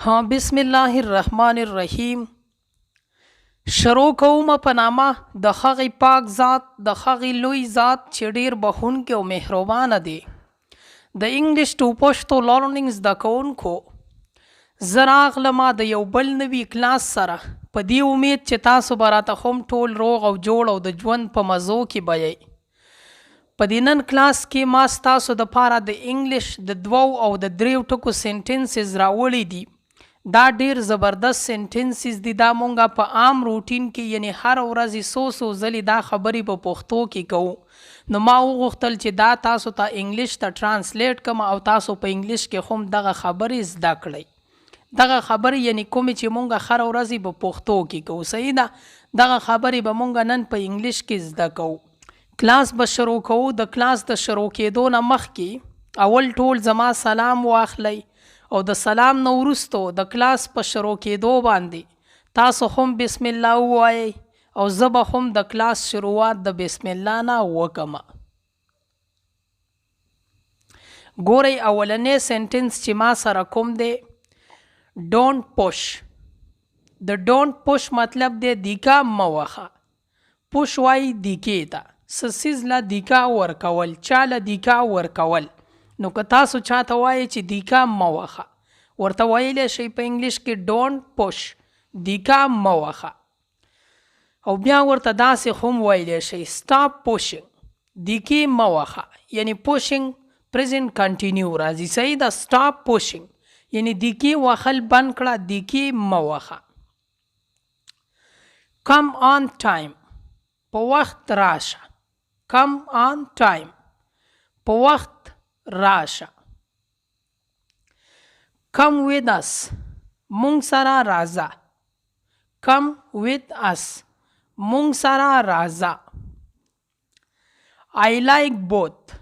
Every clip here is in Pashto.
ها بسم الله الرحمن الرحیم. شروع کوم په نامه د هغې پاک ذات د هغې لوی ذات چې ډیر بخښونکی او مهربانه دی. د انګلیش ټو پښتو لرنینګ زده کوونکو، زه راغلمه د یو بل نوي کلاس سره په دې امید چې تاسو به راته هم ټول روغ او جوړ او د ژوند په مزو کې به یئ. په دې نن کلاس کې ما ستاسو دپاره د انګلیش د 2 او د 3 ټکو سینټنسز راوړي دي. دا ډیر زبردست سینټنسز دي. دا مونږه په عام روټین کې یعنی هر ورځ څو ځلې دا خبرې په پښتو کې کوو. نو ما وغوښتل چې دا تاسو ته انګلیش ته ترانسلیټ کړم او تاسو په انګلیش کې هم دغه خبرې زده کړئ. دغه خبرې یعنی کومې چې مونږه هر ورځ په پښتو کې کوو. صحیح ده؟ دغه خبرې به مونږه نن په انګلیش کې زده کوو. کلاس به شروع کوو. د کلاس د شروع کېدو نه مخکې اول ټول زما سلام واخلئ او د سلام نه وروستو د کلاس په شروع کېدو باندې تاسو هم بسم الله ووایئ او زه به هم د کلاس شروعات د بسم الله نه وکړم. ګورئ اولنی سینټنس چې ما سره کوم دی، ډونټ پوش. د ډونټ پوش مطلب دی دیکا مه وهه. پوش وایي دیکې ته، څه څیز له دیکا ورکول، چا له دیکا ورکول. نو که تاسو چاته وایئ چې دیکا مه وهه، ورته ویلی شئ په انګلیش کې ډونټ پوش، دیکا مه وهه. او بیا ورته داسې هم ویلی شئ سټاپ پوشنګ، دیکې مه وهه. یعنی پوشنګ پریزنټ کنټینیو راځي. صحیح ده؟ سټاپ پوشنګ یعنی دیکې وهل بند کړه، دیکې مه وهه. کم آن ټایم، په وخت راشه. کم آن ټایم، په وخت راشه. کم with us، مونږ سره راځه. کم with us، مونږ سره راځه. I like both،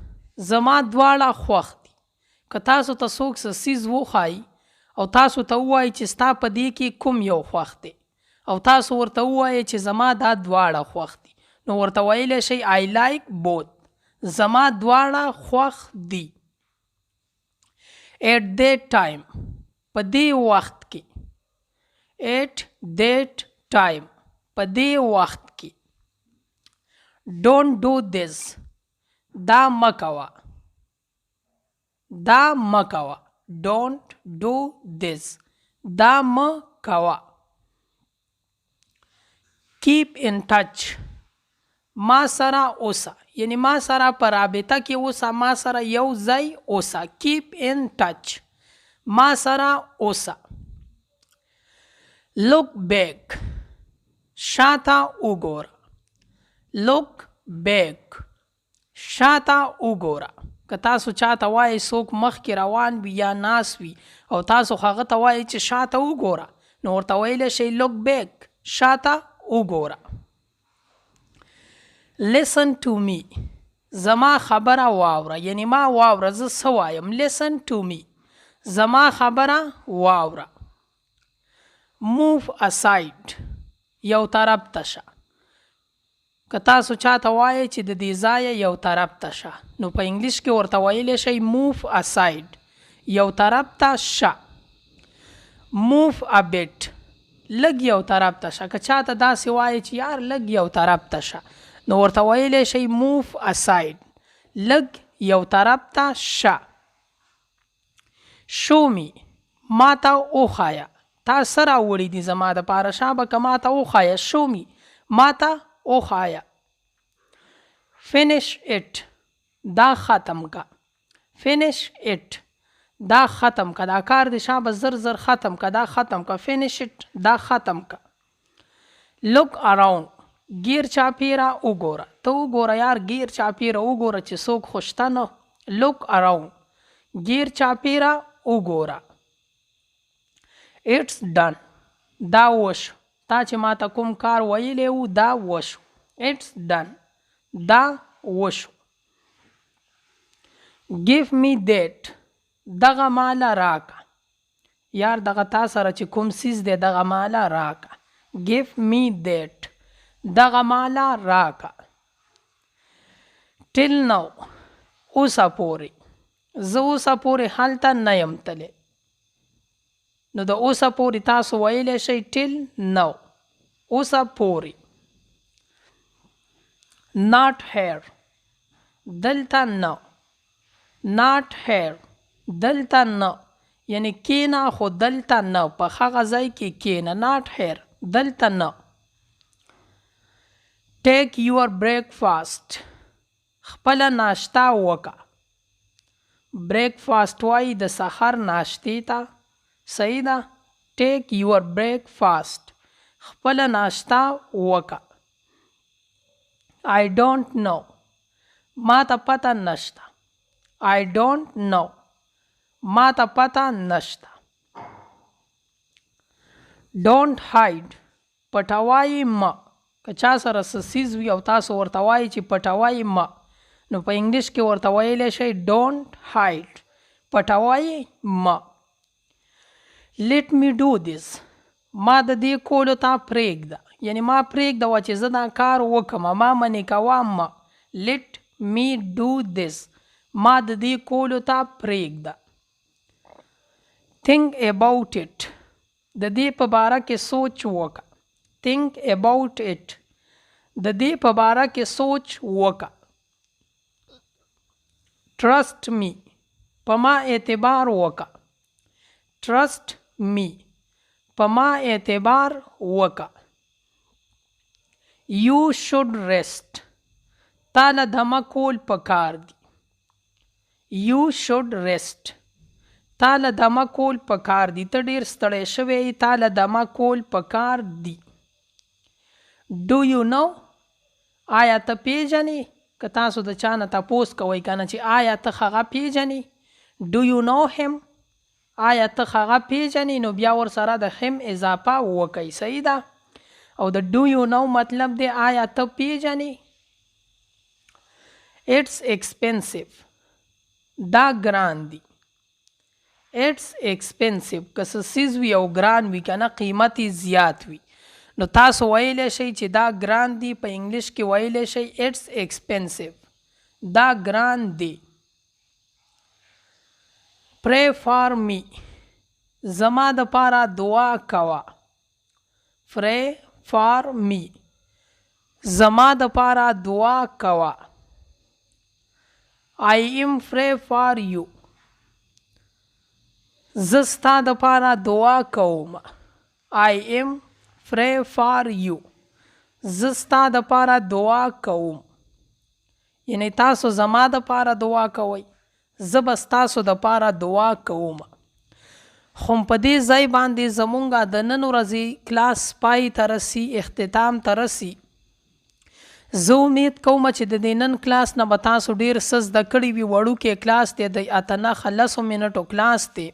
زما دواړه خوښ دي. که تاسو ته څوک څه څیز وښایي او تاسو ته ووایي چې ستا په دې کې کوم یو خوښ دی او تاسو ورته ووایئ چې زما دا دواړه خوښ دي، نو ورته ویلی شئ I like both، زما دواړه خوښ دي. at that time، په دې وخت کې. at that time، په دې وخت کې. don't do this، دا مه کوه. دا مه کوه. don't do this، دا مه کوه. keep in touch، ما سره اوسه. یعنی ما سره په رابطه کې اوسه، ما سره یو ځای اوسه. keep in touch، ما سره اوسه. look back، شاته وګوره. look back، شاته وګوره. که تاسو چاته وایئ څوک مخکې روان وي یا ناست وي او تاسو هغه ته وایئ چې شاته وګوره، نو ورته ویلی شئ look back، شاته وګوره. listen to me، زما خبره واوره. یعنی ما واوره، زه څه وایم. listen to me، زما خبره واوره. move aside، یو طرف ته شه. که تاسو چاته وایئ چې د دې ځایه یو طرف ته شه، نو په انګلیش کې ورته ویلی شئ move aside، یو طرف ته شه. move a bit، لږ یو طرف ته شه. که چاته داسې وایئ چې یار لږ یو طرف ته شه، نو ورته ویلی شئ move aside، لږ یو طرف ته شه. show me، ما ته وښایه. تا څه راوړي دي زما دپاره؟ شابه که ما ته وښایه. show me، ما ته وښایه. finish it، دا ختم که. finish it، دا ختم که. دا کار دی شابه زر زر ختم که. دا ختم که. finish it، دا ختم که. look around، گیر چاپیره وګوره. ته وګوره یار، گیر چاپیره وګوره چې څوک خو شته نه. look around، گیر چاپیره وګوره. it's done، دا وشو. تا چې ما ته کوم کار ویلی و دا وشو. it's done، دا وشو. give me that، دغه ماله راکه. یار دغه تا سره چې کوم څیز دی دغه ماله راکه. give me that، دغه ماله راکه. till now، اوسه پورې. زه اوسه پورې هلته نه یم تللی. نو د اوسه پورې تاسو ویلی شئ ټیل نو، اوسه پورې. not here دلته نه، not here دلته نه، یعنی کینا خو دلته نه، په هغه ځای کې کینا. not here دلته نه. take your breakfast خپله ناشته وکه. breakfast وایي د سحر ناشتې ته، صحیح ده. take your breakfast خپله ناشته وکه. I don't know ما ته پته نشته. I don't know ما ته پته نشته. don't hide پټوای ما. که چا سره څه څیز وي او تاسو ورته وایي چې پټوای ما، نو په انګلیش کې ورته ویلی شئ don't hide پټوای ما. let me do this ما د دې کولو ته پرېږده، یعنی ما پرېږده چې زه دا کار وکړم، ما منې کوه ما. let me do this ما د دې کولو ته پرېږده. think about it د دې په باره کې سوچ وکړه. think about it د دې په باره کې سوچ وکړه. trust me په ما اعتبار وکړه. trust me په ما اعتبار وکړه. you should rest تا له دمه کول پکار دي. you should rest تا له دمه کول پکار دي. ته ډېر ستړی شوی، تا له دمه کول پکار دي. do you know آیا ته پیژنې؟ که تاسو د چا نه تپوس کوئ که نه چې آیا ته هغه پیژنې، do you know him آیا ته هغه پیژنې، نو بیا ورسره د him اضافه وکئ، صحیح ده. او د do you know مطلب دی آیا ته پیژنې. it's expensive دا ګران دی. it's expensive که څه څیز وي او ګران وي که نه قیمت یې زیات وي، نو تاسو ویلی شئ چې دا ګران دی. په انګلیش کې ویلی شئ it's expensive دا ګران دی. pray for me زما دپاره دعا کوه. pray for me زما دپاره دعا کوه. I am pray for you زه ستا دپاره دعا کوم. I am pray for you زه ستا دپاره دعا کوم، یعنی تاسو زما دپاره دعا کوئ، زه به ستاسو دپاره دعا کوم. خو په دې ځای باندې زمونږ د نن ورځې کلاس پای ته رسي، اختتام ته رسي. زه امید کوم چې د دې نن کلاس نه به تاسو ډېر څه زده کړي وي. وړوکی کلاس دی، د اتنه لسو منټو کلاس دی.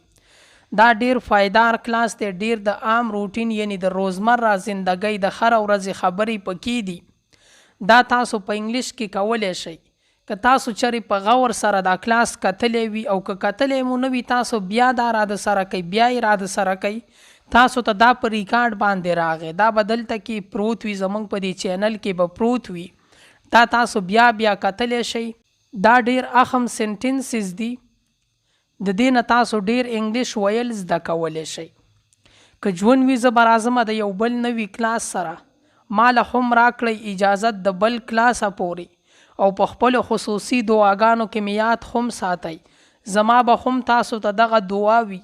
دا ډیر فایدار کلاس دی، ډیر د عام روټین یعنی د روزمره زندګۍ د هر ورځې خبرې پکې دي. دا تاسو په انګلیش کې کولی شئ. که تاسو چرې په غور سره دا کلاس کتلی وي او که کتلی مو نه وي، تاسو بیا دا را د سره کوئ، بیا یې را د سره کوئ. تاسو ته دا په ریکارډ باندې راغی، دا به دلته کې پروت وي، زموږ په دې چینل کې به پروت وي. دا تاسو بیا بیا کتلی شئ. دا ډیر اهم سنټنسز دي، د دې نه تاسو ډیر انګلیش ویل زده کولی شئ. که ژوند وي زه به راځم د یو بل نوي کلاس سره. ماله هم راکړئ اجازت د بل کلاسه پورې، او په خپلو خصوصي دعاګانو کې مې یاد هم ساتئ. زما به هم تاسو ته دغه دعا وي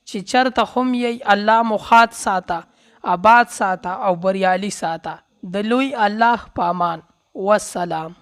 چې چرته هم یې الله مو ښاد ساته، آباد ساته او بریالي ساته. د لوی الله په امان. والسلام.